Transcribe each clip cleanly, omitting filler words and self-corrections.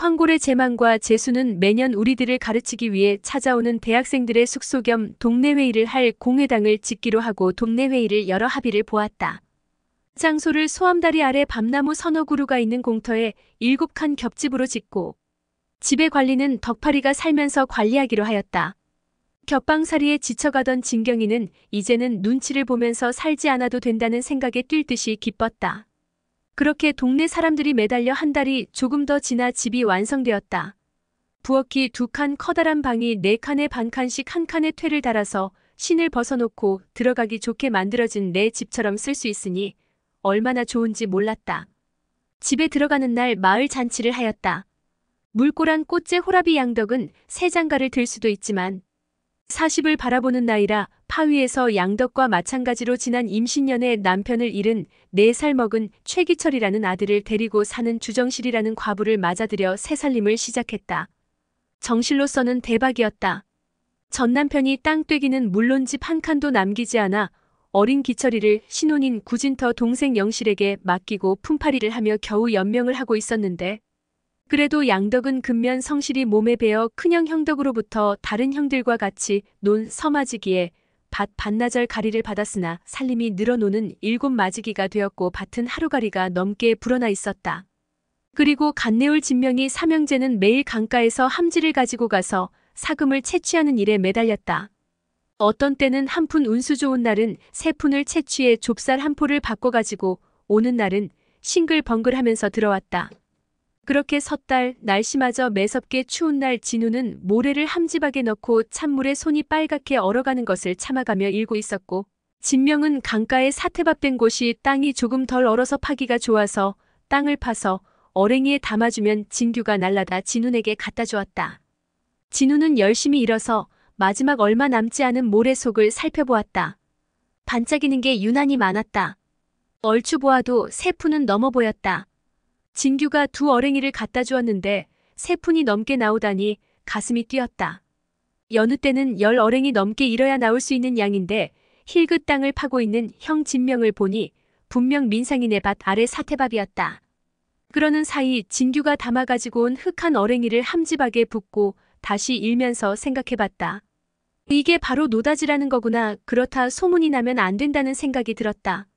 황골의 재만과 재수는 매년 우리들을 가르치기 위해 찾아오는 대학생들의 숙소 겸 동네 회의를 할 공회당을 짓기로 하고 동네 회의를 열어 합의를 보았다. 장소를 소암다리 아래 밤나무 서너 그루가 있는 공터에 7칸 겹집으로 짓고 집의 관리는 덕파리가 살면서 관리하기로 하였다. 겹방살이에 지쳐가던 진경이는 이제는 눈치를 보면서 살지 않아도 된다는 생각에 뛸 듯이 기뻤다. 그렇게 동네 사람들이 매달려 한 달이 조금 더 지나 집이 완성되었다. 부엌이 2칸 커다란 방이 4칸에 반 칸씩 한 칸에 퇴를 달아서 신을 벗어놓고 들어가기 좋게 만들어진 내 집처럼 쓸 수 있으니 얼마나 좋은지 몰랐다. 집에 들어가는 날 마을 잔치를 하였다. 물꼬란 꽃제 호라비 양덕은 새 장가를 들 수도 있지만 40을 바라보는 나이라 파위에서 양덕과 마찬가지로 지난 임신년에 남편을 잃은 4살 먹은 최기철이라는 아들을 데리고 사는 주정실이라는 과부를 맞아들여 새살림을 시작했다. 정실로서는 대박이었다. 전 남편이 땅 떼기는 물론 집 한 칸도 남기지 않아 어린 기철이를 신혼인 구진터 동생 영실에게 맡기고 품팔이를 하며 겨우 연명을 하고 있었는데 그래도 양덕은 근면 성실히 몸에 배어 큰형 형덕으로부터 다른 형들과 같이 논 서맞이기에 밭 반나절 가리를 받았으나 살림이 늘어노는 7맞이기가 되었고 밭은 하루가리가 넘게 불어나 있었다. 그리고 갓내올 진명이 삼형제는 매일 강가에서 함지를 가지고 가서 사금을 채취하는 일에 매달렸다. 어떤 때는 한 푼 운수 좋은 날은 3푼을 채취해 좁쌀 한 포를 바꿔가지고 오는 날은 싱글벙글하면서 들어왔다. 그렇게 섣달 날씨마저 매섭게 추운 날 진우는 모래를 함지박에 넣고 찬물에 손이 빨갛게 얼어가는 것을 참아가며 일고 있었고 진명은 강가에 사태밥된 곳이 땅이 조금 덜 얼어서 파기가 좋아서 땅을 파서 어랭이에 담아주면 진규가 날라다 진훈에게 갖다 주었다. 진우는 열심히 일어서 마지막 얼마 남지 않은 모래 속을 살펴보았다. 반짝이는 게 유난히 많았다. 얼추 보아도 3푼은 넘어 보였다. 진규가 2 어랭이를 갖다 주었는데 3푼이 넘게 나오다니 가슴이 뛰었다. 여느 때는 10 어랭이 넘게 잃어야 나올 수 있는 양인데 힐끗 땅을 파고 있는 형 진명을 보니 분명 민상이네 밭 아래 사태밥이었다. 그러는 사이 진규가 담아가지고 온 흑한 어랭이를 함지박에 붓고 다시 일면서 생각해봤다. 이게 바로 노다지라는 거구나. 그렇다 소문이 나면 안 된다는 생각이 들었다.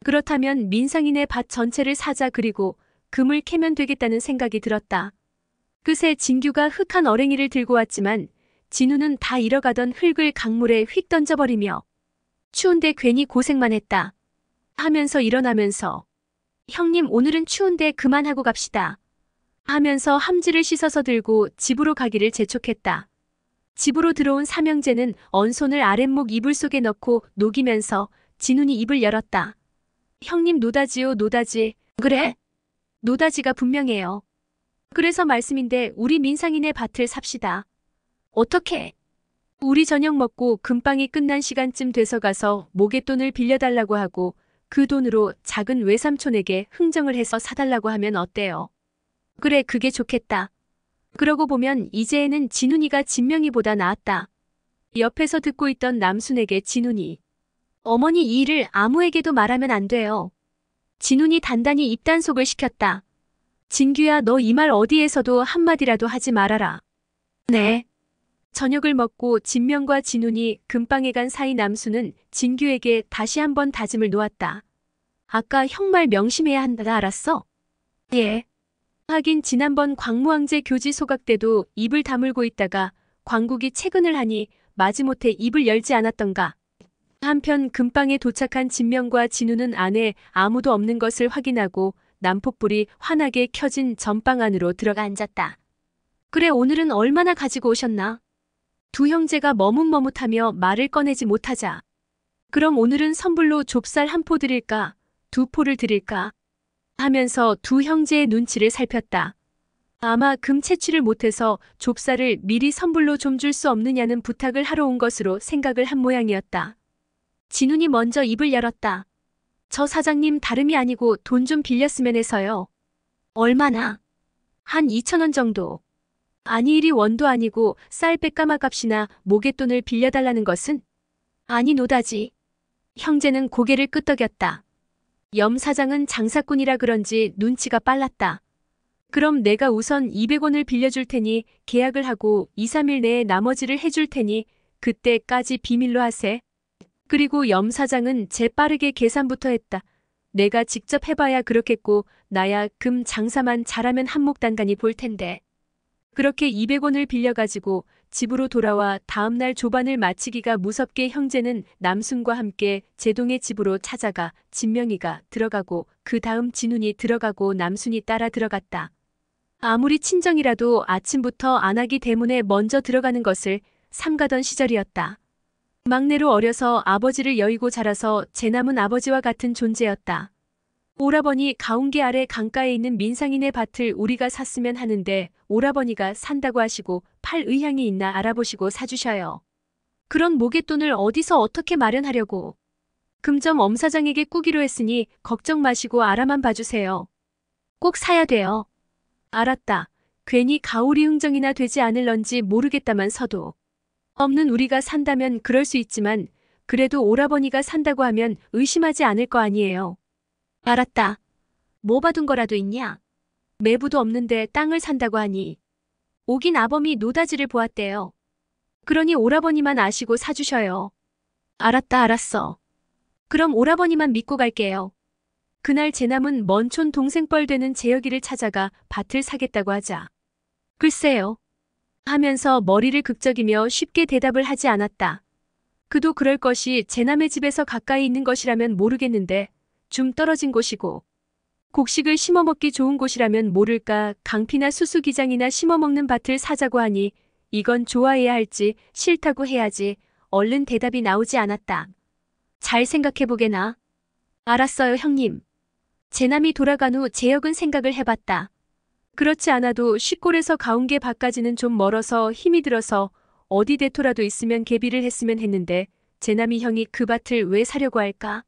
그렇다면 민상이네 밭 전체를 사자 그리고 금을 캐면 되겠다는 생각이 들었다. 그새 진규가 흑한 어랭이를 들고 왔지만 진우는 다 잃어가던 흙을 강물에 휙 던져버리며 추운데 괜히 고생만 했다. 하면서 일어나면서 형님 오늘은 추운데 그만하고 갑시다. 하면서 함지를 씻어서 들고 집으로 가기를 재촉했다. 집으로 들어온 삼형제는 언손을 아랫목 이불 속에 넣고 녹이면서 진훈이 입을 열었다. 형님 노다지요 노다지. 그래? 노다지가 분명해요. 그래서 말씀인데 우리 민상이네 밭을 삽시다. 어떻게? 우리 저녁 먹고 금방이 끝난 시간쯤 돼서 가서 모갯돈을 빌려달라고 하고 그 돈으로 작은 외삼촌에게 흥정을 해서 사달라고 하면 어때요? 그래 그게 좋겠다. 그러고 보면 이제에는 진훈이가 진명이보다 나았다. 옆에서 듣고 있던 남순에게 진훈이 어머니 이 일을 아무에게도 말하면 안 돼요. 진훈이 단단히 입단속을 시켰다. 진규야 너 이 말 어디에서도 한마디라도 하지 말아라. 네. 저녁을 먹고 진명과 진훈이 금방에 간 사이 남순은 진규에게 다시 한번 다짐을 놓았다. 아까 형 말 명심해야 한다 알았어? 예. 하긴 지난번 광무왕제 교지 소각 때도 입을 다물고 있다가 광국이 채근을 하니 마지못해 입을 열지 않았던가. 한편 금방에 도착한 진명과 진우는 안에 아무도 없는 것을 확인하고 난폭불이 환하게 켜진 전방 안으로 들어가 앉았다. 그래 오늘은 얼마나 가지고 오셨나? 2 형제가 머뭇머뭇하며 말을 꺼내지 못하자. 그럼 오늘은 선불로 좁쌀 1포 드릴까? 2포를 드릴까? 하면서 2 형제의 눈치를 살폈다. 아마 금 채취를 못해서 좁쌀을 미리 선불로 좀 줄 수 없느냐는 부탁을 하러 온 것으로 생각을 한 모양이었다. 진훈이 먼저 입을 열었다. 저 사장님 다름이 아니고 돈 좀 빌렸으면 해서요. 얼마나? 한 2,000원 정도. 아니 이리 원도 아니고 쌀 뺏가마 값이나 모갯돈을 빌려달라는 것은? 아니 노다지. 형제는 고개를 끄덕였다. 염 사장은 장사꾼이라 그런지 눈치가 빨랐다. 그럼 내가 우선 200원을 빌려줄 테니 계약을 하고 2, 3일 내에 나머지를 해줄 테니 그때까지 비밀로 하세. 그리고 염 사장은 재빠르게 계산부터 했다. 내가 직접 해봐야 그렇겠고 나야 금 장사만 잘하면 한몫단간이 볼 텐데. 그렇게 200원을 빌려가지고 집으로 돌아와 다음날 조반을 마치기가 무섭게 형제는 남순과 함께 제동의 집으로 찾아가 진명이가 들어가고 그 다음 진훈이 들어가고 남순이 따라 들어갔다. 아무리 친정이라도 아침부터 안하기 때문에 먼저 들어가는 것을 삼가던 시절이었다. 막내로 어려서 아버지를 여의고 자라서 제 남은 아버지와 같은 존재였다. 오라버니 가운게 아래 강가에 있는 민상인의 밭을 우리가 샀으면 하는데 오라버니가 산다고 하시고 팔 의향이 있나 알아보시고 사주셔요. 그런 모갯돈을 어디서 어떻게 마련하려고. 금점 엄사장에게 꾸기로 했으니 걱정 마시고 알아만 봐주세요. 꼭 사야 돼요. 알았다. 괜히 가오리 흥정이나 되지 않을런지 모르겠다만 서도. 없는 우리가 산다면 그럴 수 있지만 그래도 오라버니가 산다고 하면 의심하지 않을 거 아니에요. 알았다. 뭐 받은 거라도 있냐? 매부도 없는데 땅을 산다고 하니. 오긴 아범이 노다지를 보았대요. 그러니 오라버니만 아시고 사주셔요. 알았다 알았어. 그럼 오라버니만 믿고 갈게요. 그날 제 남은 먼촌 동생뻘 되는 재혁이를 찾아가 밭을 사겠다고 하자. 글쎄요. 하면서 머리를 극적이며 쉽게 대답을 하지 않았다. 그도 그럴 것이 제 남의 집에서 가까이 있는 것이라면 모르겠는데 좀 떨어진 곳이고 곡식을 심어먹기 좋은 곳이라면 모를까 강피나 수수기장이나 심어먹는 밭을 사자고 하니 이건 좋아해야 할지 싫다고 해야지 얼른 대답이 나오지 않았다. 잘 생각해보게나. 알았어요 형님. 제 남이 돌아간 후 재혁은 생각을 해봤다. 그렇지 않아도 시골에서 가운게 밭까지는 좀 멀어서 힘이 들어서 어디 대토라도 있으면 개비를 했으면 했는데 제남이 형이 그 밭을 왜 사려고 할까?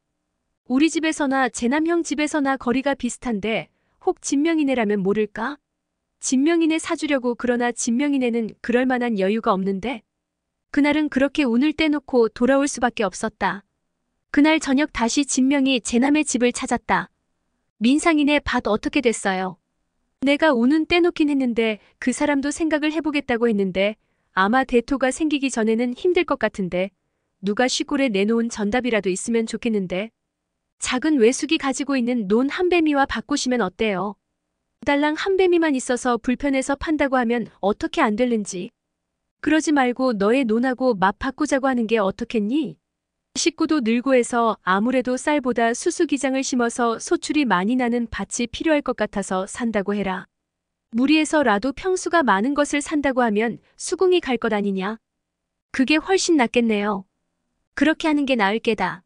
우리 집에서나 제남형 집에서나 거리가 비슷한데 혹 진명이네라면 모를까? 진명이네 사주려고 그러나 진명이네는 그럴 만한 여유가 없는데 그날은 그렇게 운을 떼놓고 돌아올 수밖에 없었다. 그날 저녁 다시 진명이 제남의 집을 찾았다. 민상이네 밭 어떻게 됐어요? 내가 운은 떼놓긴 했는데 그 사람도 생각을 해보겠다고 했는데 아마 대토가 생기기 전에는 힘들 것 같은데 누가 시골에 내놓은 전답이라도 있으면 좋겠는데 작은 외숙이 가지고 있는 논 한 배미와 바꾸시면 어때요? 달랑 한 배미만 있어서 불편해서 판다고 하면 어떻게 안 될는지. 그러지 말고 너의 논하고 맛 바꾸자고 하는 게 어떻겠니? 식구도 늘고 해서 아무래도 쌀보다 수수기장을 심어서 소출이 많이 나는 밭이 필요할 것 같아서 산다고 해라. 무리해서라도 평수가 많은 것을 산다고 하면 수궁이 갈 것 아니냐. 그게 훨씬 낫겠네요. 그렇게 하는 게 나을 게다.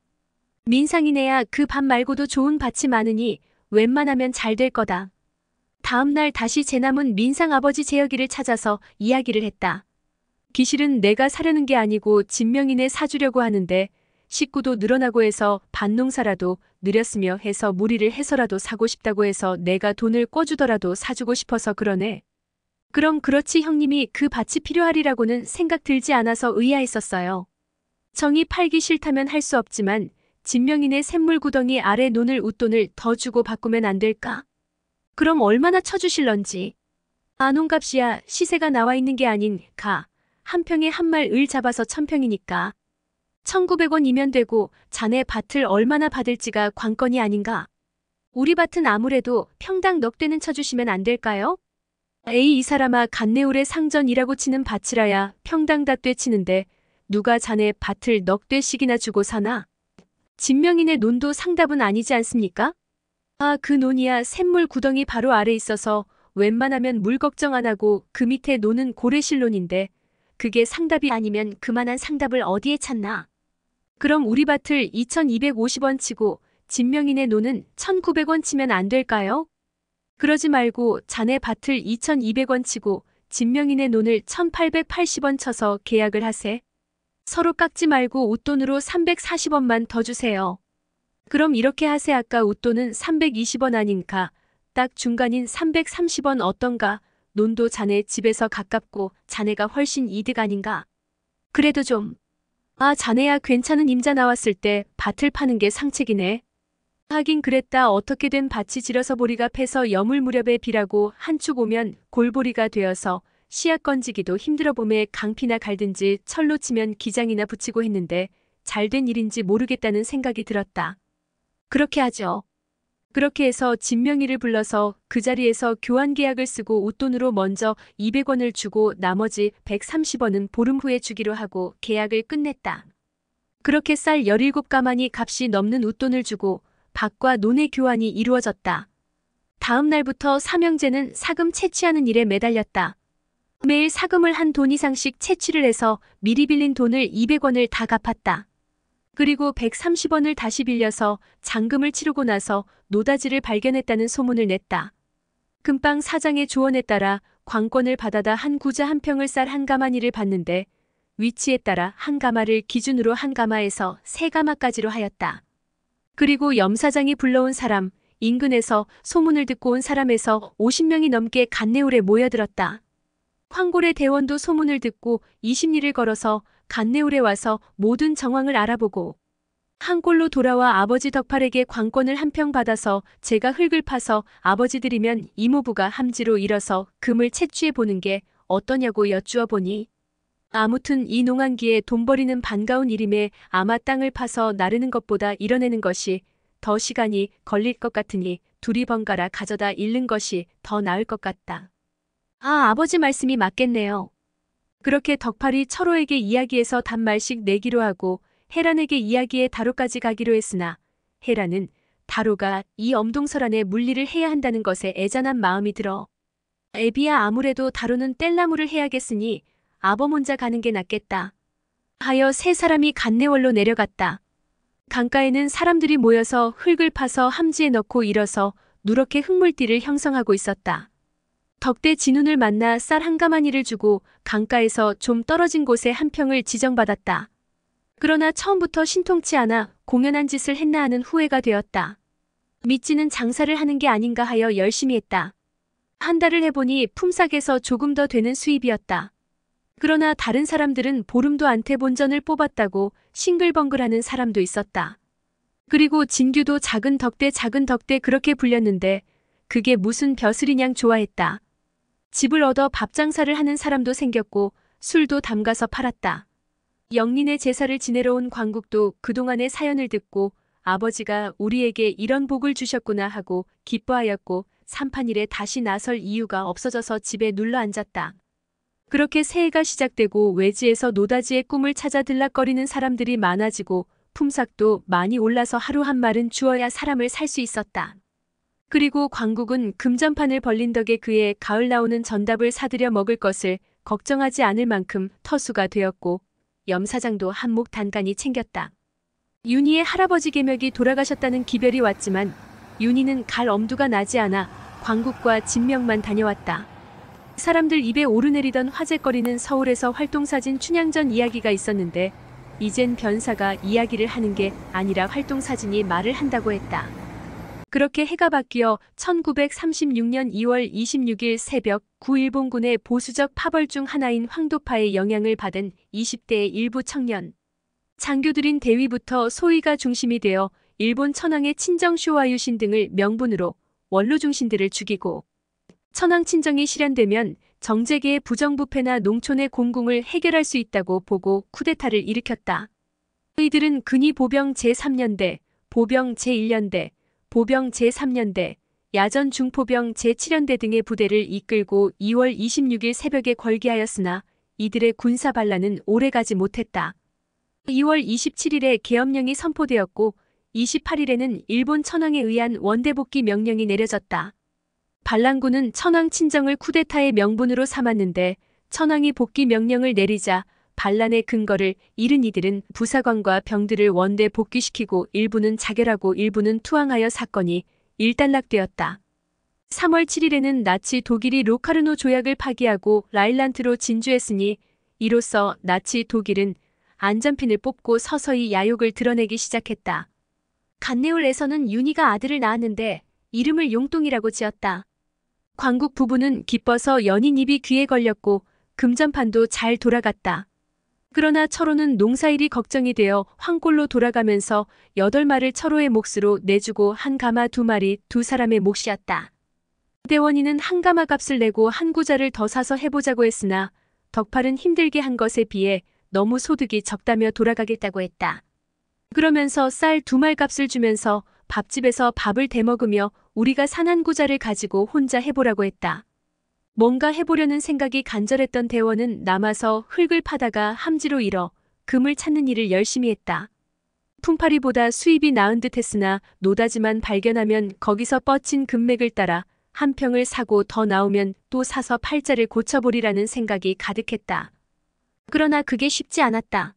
민상이네야 그 밭 말고도 좋은 밭이 많으니 웬만하면 잘 될 거다. 다음날 다시 제 남은 민상 아버지 재혁이를 찾아서 이야기를 했다. 기실은 내가 사려는 게 아니고 진명이네 사주려고 하는데 식구도 늘어나고 해서 밭농사라도 느렸으며 해서 무리를 해서라도 사고 싶다고 해서 내가 돈을 꿔주더라도 사주고 싶어서 그러네. 그럼 그렇지 형님이 그 밭이 필요하리라고는 생각 들지 않아서 의아했었어요. 정이 팔기 싫다면 할 수 없지만 진명이네 샘물구덩이 아래 논을 웃돈을 더 주고 바꾸면 안 될까? 그럼 얼마나 쳐주실런지. 아논값이야 시세가 나와 있는 게 아닌 가. 한 평에 한 말 을 잡아서 1000평이니까. 1900원이면 되고 자네 밭을 얼마나 받을지가 관건이 아닌가. 우리 밭은 아무래도 평당 넉 대는 쳐주시면 안 될까요? 에이 이 사람아 간내울의 상전이라고 치는 밭이라야 평당 닷대 치는데 누가 자네 밭을 넉 대씩이나 주고 사나? 진명인의 논도 상답은 아니지 않습니까? 아 그 논이야 샘물 구덩이 바로 아래 있어서 웬만하면 물 걱정 안 하고 그 밑에 논은 고래실론인데 그게 상답이 아니면 그만한 상답을 어디에 찾나? 그럼 우리 밭을 2250원 치고 진명인의 논은 1900원 치면 안 될까요? 그러지 말고 자네 밭을 2200원 치고 진명인의 논을 1880원 쳐서 계약을 하세. 서로 깎지 말고 웃돈으로 340원만 더 주세요. 그럼 이렇게 하세. 아까 웃돈은 320원 아닌가? 딱 중간인 330원 어떤가? 논도 자네 집에서 가깝고 자네가 훨씬 이득 아닌가? 그래도 좀. 아 자네야 괜찮은 임자 나왔을 때 밭을 파는 게 상책이네. 하긴 그랬다. 어떻게든 밭이 질어서 보리가 패서 여물 무렵에 비라고 한 축 오면 골보리가 되어서 씨앗 건지기도 힘들어 봄에 강피나 갈든지 철로 치면 기장이나 붙이고 했는데 잘된 일인지 모르겠다는 생각이 들었다. 그렇게 하죠. 그렇게 해서 진명이를 불러서 그 자리에서 교환 계약을 쓰고 웃돈으로 먼저 200원을 주고 나머지 130원은 보름 후에 주기로 하고 계약을 끝냈다. 그렇게 쌀 17가마니 값이 넘는 웃돈을 주고 밭과 논의 교환이 이루어졌다. 다음 날부터 삼형제는 사금 채취하는 일에 매달렸다. 매일 사금을 한 돈 이상씩 채취를 해서 미리 빌린 돈을 200원을 다 갚았다. 그리고 130원을 다시 빌려서 잔금을 치르고 나서 노다지를 발견했다는 소문을 냈다. 금방 사장의 조언에 따라 관건을 받아다 한 구자 한 평을 쌀 한 가마니를 받는데 위치에 따라 한 가마를 기준으로 한 가마에서 세 가마까지로 하였다. 그리고 염사장이 불러온 사람, 인근에서 소문을 듣고 온 사람에서 50명이 넘게 간내울에 모여들었다. 황골의 대원도 소문을 듣고 20리를 걸어서 간내울에 와서 모든 정황을 알아보고 한 꼴로 돌아와 아버지 덕팔에게 관건을 한 평 받아서 제가 흙을 파서 아버지 드리면 이모부가 함지로 일어서 금을 채취해 보는 게 어떠냐고 여쭈어 보니 아무튼 이 농한기에 돈 버리는 반가운 일임에 아마 땅을 파서 나르는 것보다 이뤄내는 것이 더 시간이 걸릴 것 같으니 둘이 번갈아 가져다 잃는 것이 더 나을 것 같다. 아, 아버지 말씀이 맞겠네요. 그렇게 덕팔이 철호에게 이야기해서 단말씩 내기로 하고 헤란에게 이야기해 다로까지 가기로 했으나 헤란은 다로가 이 엄동설안에 물리를 해야 한다는 것에 애잔한 마음이 들어 애비야 아무래도 다로는 뗄나무를 해야겠으니 아범 혼자 가는 게 낫겠다 하여 세 사람이 간내월로 내려갔다. 강가에는 사람들이 모여서 흙을 파서 함지에 넣고 일어서 누렇게 흙물띠를 형성하고 있었다. 덕대 진운을 만나 쌀 한 가마니를 주고 강가에서 좀 떨어진 곳에 한 평을 지정받았다. 그러나 처음부터 신통치 않아 공연한 짓을 했나 하는 후회가 되었다. 믿지는 장사를 하는 게 아닌가 하여 열심히 했다. 한 달을 해보니 품삯에서 조금 더 되는 수입이었다. 그러나 다른 사람들은 보름도 안태 본전을 뽑았다고 싱글벙글하는 사람도 있었다. 그리고 진규도 작은 덕대 그렇게 불렸는데 그게 무슨 벼슬이냥 좋아했다. 집을 얻어 밥장사를 하는 사람도 생겼고 술도 담가서 팔았다. 영린의 제사를 지내러 온 광국도 그동안의 사연을 듣고 아버지가 우리에게 이런 복을 주셨구나 하고 기뻐하였고 삼판일에 다시 나설 이유가 없어져서 집에 눌러 앉았다. 그렇게 새해가 시작되고 외지에서 노다지의 꿈을 찾아 들락거리는 사람들이 많아지고 품삯도 많이 올라서 하루 한 말은 주어야 사람을 살 수 있었다. 그리고 광국은 금전판을 벌린 덕에 그의 가을 나오는 전답을 사들여 먹을 것을 걱정하지 않을 만큼 터수가 되었고 염사장도 한몫 단간히 챙겼다. 윤희의 할아버지 계명이 돌아가셨다는 기별이 왔지만 윤희는 갈 엄두가 나지 않아 광국과 진명만 다녀왔다. 사람들 입에 오르내리던 화제거리는 서울에서 활동사진 춘향전 이야기가 있었는데 이젠 변사가 이야기를 하는 게 아니라 활동사진이 말을 한다고 했다. 그렇게 해가 바뀌어 1936년 2월 26일 새벽 구 일본군의 보수적 파벌 중 하나인 황도파의 영향을 받은 20대의 일부 청년. 장교들인 대위부터 소위가 중심이 되어 일본 천황의 친정 쇼와유신 등을 명분으로 원로 중신들을 죽이고 천황 친정이 실현되면 정재계의 부정부패나 농촌의 공공을 해결할 수 있다고 보고 쿠데타를 일으켰다. 이들은 근위 보병 제3년대, 보병 제1년대, 보병 제3년대, 야전 중포병 제7연대 등의 부대를 이끌고 2월 26일 새벽에 걸기하였으나 이들의 군사 반란은 오래가지 못했다. 2월 27일에 계엄령이 선포되었고 28일에는 일본 천황에 의한 원대복귀 명령이 내려졌다. 반란군은 천황 친정을 쿠데타의 명분으로 삼았는데 천황이 복귀 명령을 내리자 반란의 근거를 잃은 이들은 부사관과 병들을 원대 복귀시키고 일부는 자결하고 일부는 투항하여 사건이 일단락되었다. 3월 7일에는 나치 독일이 로카르노 조약을 파기하고 라일란트로 진주했으니 이로써 나치 독일은 안전핀을 뽑고 서서히 야욕을 드러내기 시작했다. 간내울에서는 윤희가 아들을 낳았는데 이름을 용똥이라고 지었다. 광국 부부는 기뻐서 연인 입이 귀에 걸렸고 금전판도 잘 돌아갔다. 그러나 철호는 농사일이 걱정이 되어 황골로 돌아가면서 8마를 철호의 몫으로 내주고 한 가마 2마리 두 사람의 몫이었다. 대원이는 한 가마 값을 내고 한 구자를 더 사서 해보자고 했으나 덕팔은 힘들게 한 것에 비해 너무 소득이 적다며 돌아가겠다고 했다. 그러면서 쌀 2말 값을 주면서 밥집에서 밥을 대먹으며 우리가 산 한 구자를 가지고 혼자 해보라고 했다. 뭔가 해보려는 생각이 간절했던 대원은 남아서 흙을 파다가 함지로 잃어 금을 찾는 일을 열심히 했다. 품팔이보다 수입이 나은 듯 했으나 노다지만 발견하면 거기서 뻗친 금맥을 따라 한 평을 사고 더 나오면 또 사서 팔자를 고쳐보리라는 생각이 가득했다. 그러나 그게 쉽지 않았다.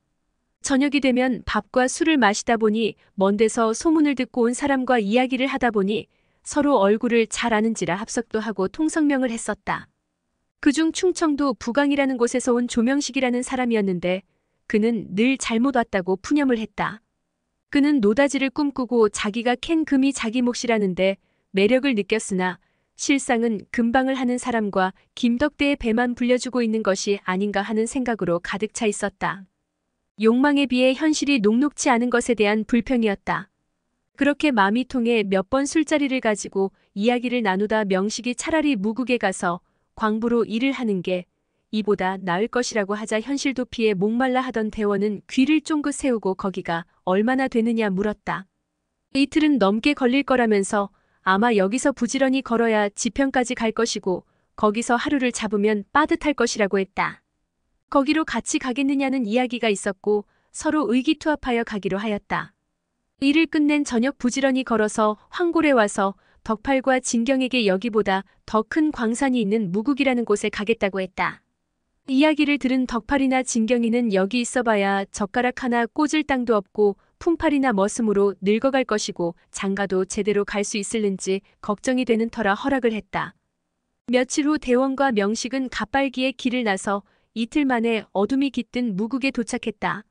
저녁이 되면 밥과 술을 마시다 보니 먼 데서 소문을 듣고 온 사람과 이야기를 하다 보니 서로 얼굴을 잘 아는지라 합석도 하고 통성명을 했었다. 그중 충청도 부강이라는 곳에서 온 조명식이라는 사람이었는데 그는 늘 잘못 왔다고 푸념을 했다. 그는 노다지를 꿈꾸고 자기가 캔 금이 자기 몫이라는데 매력을 느꼈으나 실상은 금방을 하는 사람과 김덕대의 배만 불려주고 있는 것이 아닌가 하는 생각으로 가득 차 있었다. 욕망에 비해 현실이 녹록지 않은 것에 대한 불평이었다. 그렇게 마음이 통해 몇 번 술자리를 가지고 이야기를 나누다 명식이 차라리 무국에 가서 광부로 일을 하는 게 이보다 나을 것이라고 하자 현실 도피에 목말라 하던 대원은 귀를 쫑긋 세우고 거기가 얼마나 되느냐 물었다. 이틀은 넘게 걸릴 거라면서 아마 여기서 부지런히 걸어야 지평까지 갈 것이고 거기서 하루를 잡으면 빠듯할 것이라고 했다. 거기로 같이 가겠느냐는 이야기가 있었고 서로 의기투합하여 가기로 하였다. 일을 끝낸 저녁 부지런히 걸어서 황골에 와서 덕팔과 진경에게 여기보다 더 큰 광산이 있는 무국이라는 곳에 가겠다고 했다. 이야기를 들은 덕팔이나 진경이는 여기 있어봐야 젓가락 하나 꽂을 땅도 없고 품팔이나 머슴으로 늙어갈 것이고 장가도 제대로 갈 수 있을는지 걱정이 되는 터라 허락을 했다. 며칠 후 대원과 명식은 갑발기에 길을 나서 이틀 만에 어둠이 깃든 무국에 도착했다.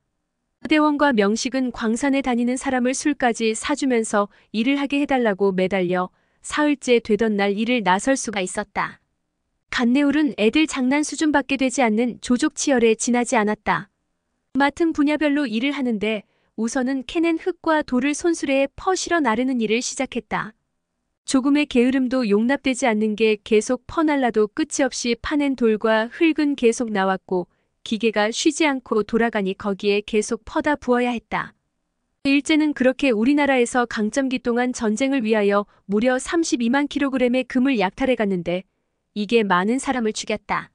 대원과 명식은 광산에 다니는 사람을 술까지 사주면서 일을 하게 해달라고 매달려 사흘째 되던 날 일을 나설 수가 있었다. 간내울은 애들 장난 수준밖에 되지 않는 조족치열에 지나지 않았다. 맡은 분야별로 일을 하는데 우선은 캐낸 흙과 돌을 손수레에 퍼실어 나르는 일을 시작했다. 조금의 게으름도 용납되지 않는 게 계속 퍼날라도 끝이 없이 파낸 돌과 흙은 계속 나왔고 기계가 쉬지 않고 돌아가니 거기에 계속 퍼다 부어야 했다. 일제는 그렇게 우리나라에서 강점기 동안 전쟁을 위하여 무려 32만 킬로그램의 금을 약탈해 갔는데 이게 많은 사람을 죽였다.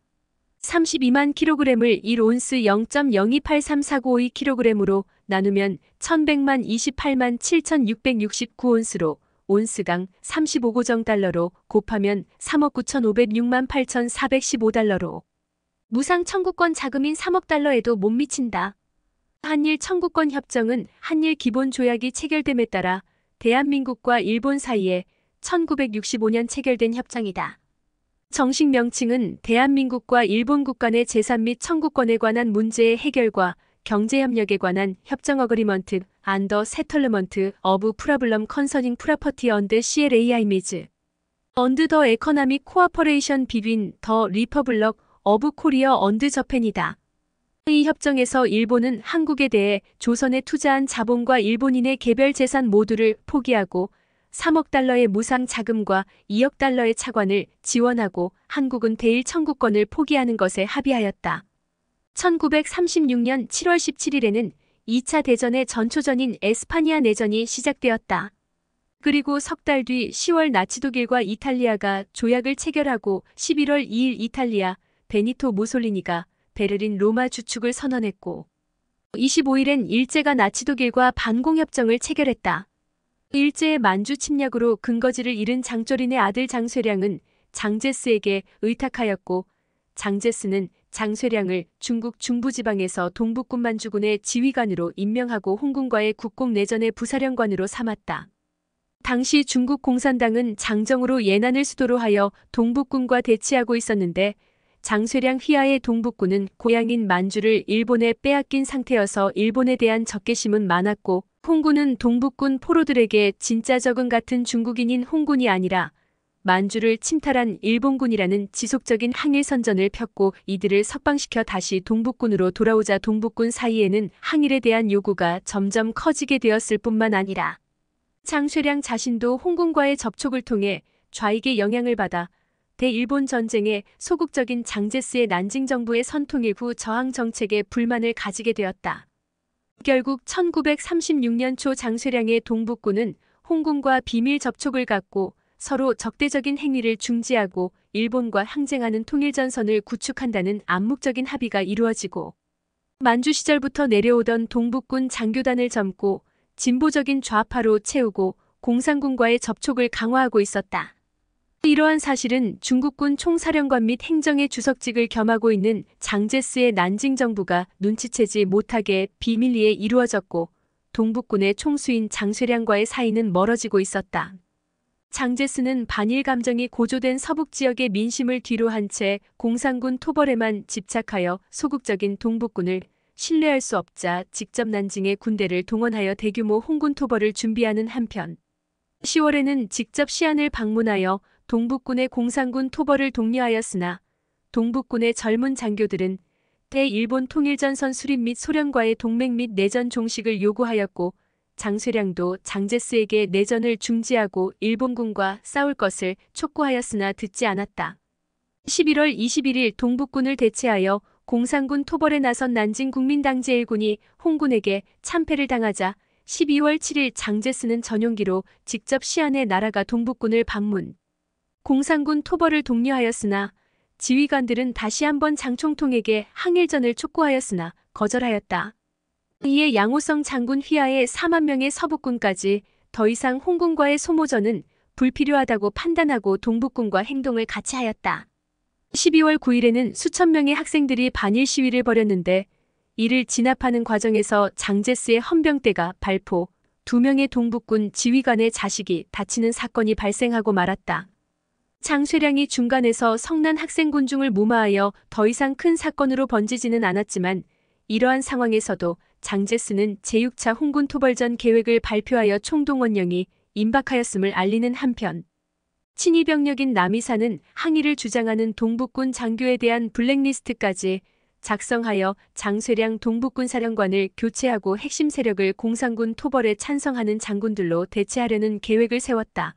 32만 킬로그램을 1온스 0.0283495킬로그램으로 나누면 1100만 28만 7669온스로 온스당 35고정 달러로 곱하면 3억 9506만 8415달러로 무상 청구권 자금인 3억 달러에도 못 미친다. 한일 청구권 협정은 한일 기본 조약이 체결됨에 따라 대한민국과 일본 사이에 1965년 체결된 협정이다. 정식 명칭은 대한민국과 일본국 간의 재산 및 청구권에 관한 문제의 해결과 경제협력에 관한 협정 어그리먼트 안더 세털르먼트 어브 프라블럼 컨서닝 프라퍼티 언드 CLAI 미즈 언드 더 에커나믹 코어퍼레이션 비빈 더 리퍼블럭 어브 코리어 언드 저펜이다. 이 협정에서 일본은 한국에 대해 조선에 투자한 자본과 일본인의 개별 재산 모두를 포기하고 3억 달러의 무상 자금과 2억 달러의 차관을 지원하고 한국은 대일 청구권을 포기하는 것에 합의하였다. 1936년 7월 17일에는 2차 대전의 전초전인 에스파니아 내전이 시작되었다. 그리고 석 달 뒤 10월 나치 독일과 이탈리아가 조약을 체결하고 11월 2일 이탈리아 베니토 무솔리니가 베를린 로마 주축을 선언했고 25일엔 일제가 나치 독일과 반공협정을 체결했다. 일제의 만주 침략으로 근거지를 잃은 장조린의 아들 장쇠량은 장제스에게 의탁하였고 장제스는 장쇠량을 중국 중부지방에서 동북군 만주군의 지휘관으로 임명하고 홍군과의 국공내전의 부사령관으로 삼았다. 당시 중국 공산당은 장정으로 예난을 수도로 하여 동북군과 대치하고 있었는데 장쇠량 휘하의 동북군은 고향인 만주를 일본에 빼앗긴 상태여서 일본에 대한 적개심은 많았고 홍군은 동북군 포로들에게 진짜 적은 같은 중국인인 홍군이 아니라 만주를 침탈한 일본군이라는 지속적인 항일 선전을 폈고 이들을 석방시켜 다시 동북군으로 돌아오자 동북군 사이에는 항일에 대한 요구가 점점 커지게 되었을 뿐만 아니라 장쇠량 자신도 홍군과의 접촉을 통해 좌익의 영향을 받아 대일본 전쟁에 소극적인 장제스의 난징 정부의 선통 일후 저항 정책에 불만을 가지게 되었다. 결국 1936년 초 장쇠량의 동북군은 홍군과 비밀 접촉을 갖고 서로 적대적인 행위를 중지하고 일본과 항쟁하는 통일전선을 구축한다는 암묵적인 합의가 이루어지고 만주 시절부터 내려오던 동북군 장교단을 젊고 진보적인 좌파로 채우고 공산군과의 접촉을 강화하고 있었다. 이러한 사실은 중국군 총사령관 및 행정의 주석직을 겸하고 있는 장제스의 난징 정부가 눈치채지 못하게 비밀리에 이루어졌고 동북군의 총수인 장쇠량과의 사이는 멀어지고 있었다. 장제스는 반일 감정이 고조된 서북 지역의 민심을 뒤로한 채 공산군 토벌에만 집착하여 소극적인 동북군을 신뢰할 수 없자 직접 난징에 군대를 동원하여 대규모 홍군 토벌을 준비하는 한편 10월에는 직접 시안을 방문하여 동북군의 공산군 토벌을 독려하였으나 동북군의 젊은 장교들은 대일본 통일전선 수립 및 소련과의 동맹 및 내전 종식을 요구하였고 장쇠량도 장제스에게 내전을 중지하고 일본군과 싸울 것을 촉구하였으나 듣지 않았다. 11월 21일 동북군을 대체하여 공산군 토벌에 나선 난징 국민당 제1군이 홍군에게 참패를 당하자 12월 7일 장제스는 전용기로 직접 시안에 날아가 동북군을 방문. 공산군 토벌을 독려하였으나 지휘관들은 다시 한번 장총통에게 항일전을 촉구하였으나 거절하였다. 이에 양호성 장군 휘하의 4만 명의 서북군까지 더 이상 홍군과의 소모전은 불필요하다고 판단하고 동북군과 행동을 같이 하였다. 12월 9일에는 수천 명의 학생들이 반일 시위를 벌였는데 이를 진압하는 과정에서 장제스의 헌병대가 발포, 2명의 동북군 지휘관의 자식이 다치는 사건이 발생하고 말았다. 장쇠량이 중간에서 성난 학생군중을 무마하여 더 이상 큰 사건으로 번지지는 않았지만 이러한 상황에서도 장제스는 제6차 홍군 토벌전 계획을 발표하여 총동원령이 임박하였음을 알리는 한편 친위 병력인 남이사는 항의를 주장하는 동북군 장교에 대한 블랙리스트까지 작성하여 장쇠량 동북군 사령관을 교체하고 핵심 세력을 공산군 토벌에 찬성하는 장군들로 대체하려는 계획을 세웠다.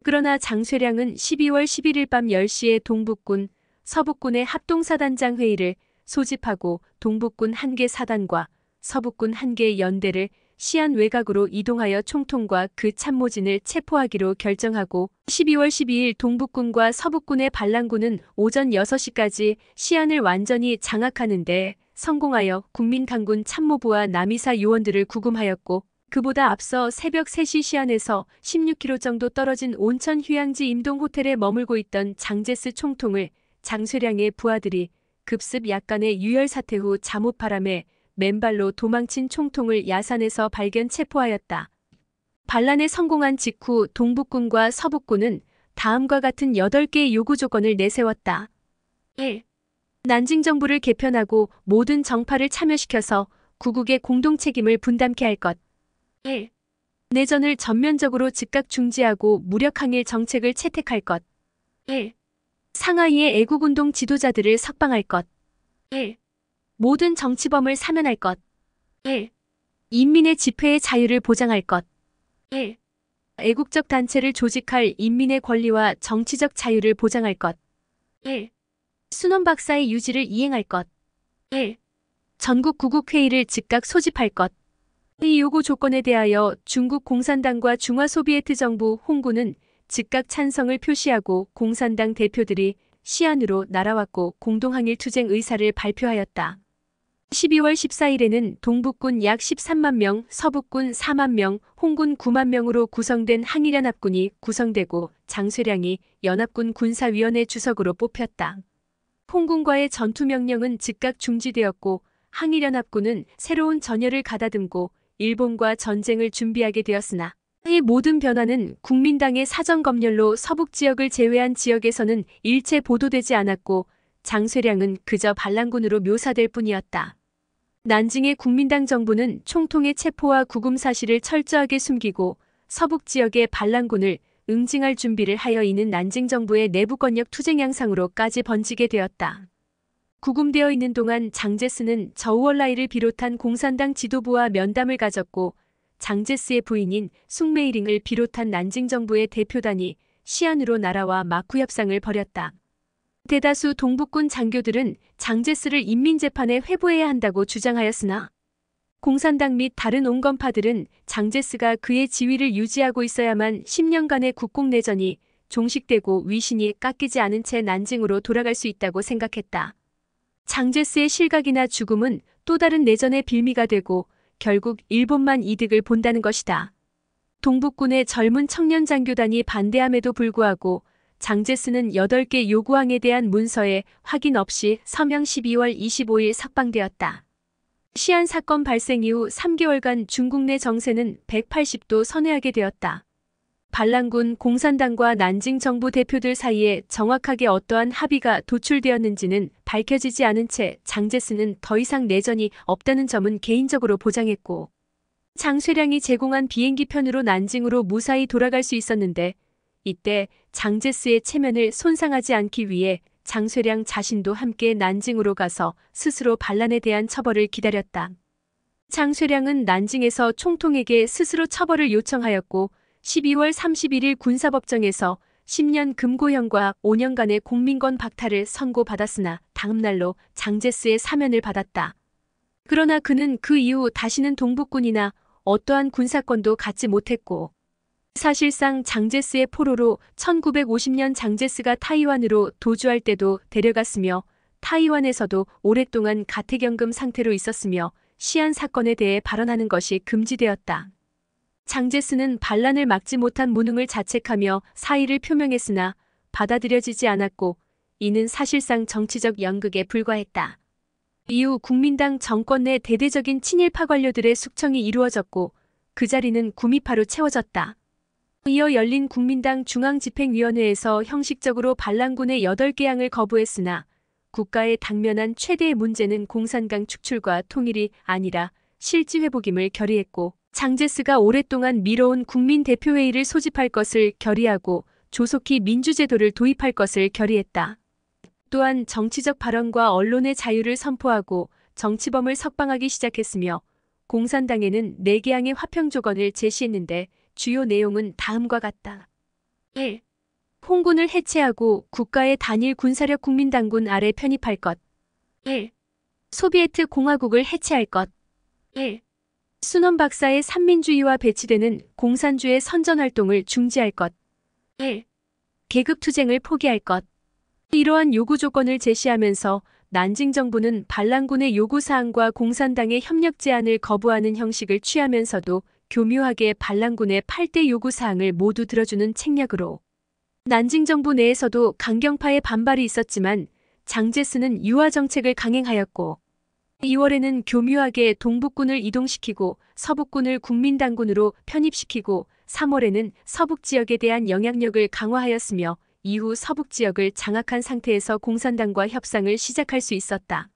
그러나 장쇠량은 12월 11일 밤 10시에 동북군, 서북군의 합동사단장 회의를 소집하고 동북군 1개 사단과 서북군 1개 연대를 시안 외곽으로 이동하여 총통과 그 참모진을 체포하기로 결정하고 12월 12일 동북군과 서북군의 반란군은 오전 6시까지 시안을 완전히 장악하는 데 성공하여 국민당군 참모부와 남이사 요원들을 구금하였고 그보다 앞서 새벽 3시 시안에서 16km 정도 떨어진 온천 휴양지 임동 호텔에 머물고 있던 장제스 총통을 장쇠량의 부하들이 급습 약간의 유혈 사태 후 잠옷바람에 맨발로 도망친 총통을 야산에서 발견 체포하였다. 반란에 성공한 직후 동북군과 서북군은 다음과 같은 8개의 요구 조건을 내세웠다. 1. 난징 정부를 개편하고 모든 정파를 참여시켜서 구국의 공동 책임을 분담케 할 것. 1. 내전을 전면적으로 즉각 중지하고 무력항일 정책을 채택할 것. 1. 상하이의 애국운동 지도자들을 석방할 것. 1. 모든 정치범을 사면할 것. 1. 인민의 집회의 자유를 보장할 것. 1. 애국적 단체를 조직할 인민의 권리와 정치적 자유를 보장할 것. 1. 순원박사의 유지를 이행할 것. 1. 전국 구국회의를 즉각 소집할 것. 이 요구 조건에 대하여 중국 공산당과 중화소비에트 정부 홍군은 즉각 찬성을 표시하고 공산당 대표들이 시안으로 날아왔고 공동항일 투쟁 의사를 발표하였다. 12월 14일에는 동북군 약 13만 명, 서북군 4만 명, 홍군 9만 명으로 구성된 항일연합군이 구성되고 장쇠량이 연합군 군사위원회 주석으로 뽑혔다. 홍군과의 전투명령은 즉각 중지되었고 항일연합군은 새로운 전열을 가다듬고 일본과 전쟁을 준비하게 되었으나 이 모든 변화는 국민당의 사정검열로 서북 지역을 제외한 지역에서는 일체 보도되지 않았고 장쇠량은 그저 반란군으로 묘사될 뿐이었다. 난징의 국민당 정부는 총통의 체포와 구금 사실을 철저하게 숨기고 서북 지역의 반란군을 응징할 준비를 하여 이는 난징 정부의 내부 권력 투쟁 양상으로까지 번지게 되었다. 구금되어 있는 동안 장제스는 저우얼라이를 비롯한 공산당 지도부와 면담을 가졌고 장제스의 부인인 숭메이링을 비롯한 난징 정부의 대표단이 시안으로 날아와 마쿠 협상을 벌였다. 대다수 동북군 장교들은 장제스를 인민재판에 회부해야 한다고 주장하였으나 공산당 및 다른 온건파들은 장제스가 그의 지위를 유지하고 있어야만 10년간의 국공내전이 종식되고 위신이 깎이지 않은 채 난징으로 돌아갈 수 있다고 생각했다. 장제스의 실각이나 죽음은 또 다른 내전의 빌미가 되고 결국 일본만 이득을 본다는 것이다. 동북군의 젊은 청년 장교단이 반대함에도 불구하고 장제스는 8개 요구항에 대한 문서에 확인 없이 서명 12월 25일 석방되었다. 시안 사건 발생 이후 3개월간 중국 내 정세는 180도 선회하게 되었다. 반란군 공산당과 난징 정부 대표들 사이에 정확하게 어떠한 합의가 도출되었는지는 밝혀지지 않은 채 장제스는 더 이상 내전이 없다는 점은 개인적으로 보장했고 장쇠량이 제공한 비행기 편으로 난징으로 무사히 돌아갈 수 있었는데 이때 장제스의 체면을 손상하지 않기 위해 장쇠량 자신도 함께 난징으로 가서 스스로 반란에 대한 처벌을 기다렸다. 장쇠량은 난징에서 총통에게 스스로 처벌을 요청하였고 12월 31일 군사법정에서 10년 금고형과 5년간의 공민권 박탈을 선고받았으나 다음날로 장제스의 사면을 받았다. 그러나 그는 그 이후 다시는 동북군이나 어떠한 군사권도 갖지 못했고 사실상 장제스의 포로로 1950년 장제스가 타이완으로 도주할 때도 데려갔으며 타이완에서도 오랫동안 가택연금 상태로 있었으며 시안 사건에 대해 발언하는 것이 금지되었다. 장제스는 반란을 막지 못한 무능을 자책하며 사의를 표명했으나 받아들여지지 않았고 이는 사실상 정치적 연극에 불과했다. 이후 국민당 정권 내 대대적인 친일파 관료들의 숙청이 이루어졌고 그 자리는 구미파로 채워졌다. 이어 열린 국민당 중앙집행위원회에서 형식적으로 반란군의 8개 항을 거부했으나 국가의 당면한 최대의 문제는 공산당 축출과 통일이 아니라 실지회복임을 결의했고 장제스가 오랫동안 미뤄온 국민대표회의를 소집할 것을 결의하고 조속히 민주제도를 도입할 것을 결의했다. 또한 정치적 발언과 언론의 자유를 선포하고 정치범을 석방하기 시작했으며 공산당에는 4개 항의 화평조건을 제시했는데 주요 내용은 다음과 같다. 1. 홍군을 해체하고 국가의 단일 군사력 국민당군 아래 편입할 것. 1. 소비에트 공화국을 해체할 것. 1. 순원 박사의 삼민주의와 배치되는 공산주의 선전활동을 중지할 것. 1. 계급투쟁을 포기할 것. 이러한 요구 조건을 제시하면서 난징 정부는 반란군의 요구사항과 공산당의 협력 제안을 거부하는 형식을 취하면서도 교묘하게 반란군의 8대 요구사항을 모두 들어주는 책략으로 난징 정부 내에서도 강경파의 반발이 있었지만 장제스는 유화 정책을 강행하였고 2월에는 교묘하게 동북군을 이동시키고 서북군을 국민당군으로 편입시키고 3월에는 서북 지역에 대한 영향력을 강화하였으며 이후 서북 지역을 장악한 상태에서 공산당과 협상을 시작할 수 있었다.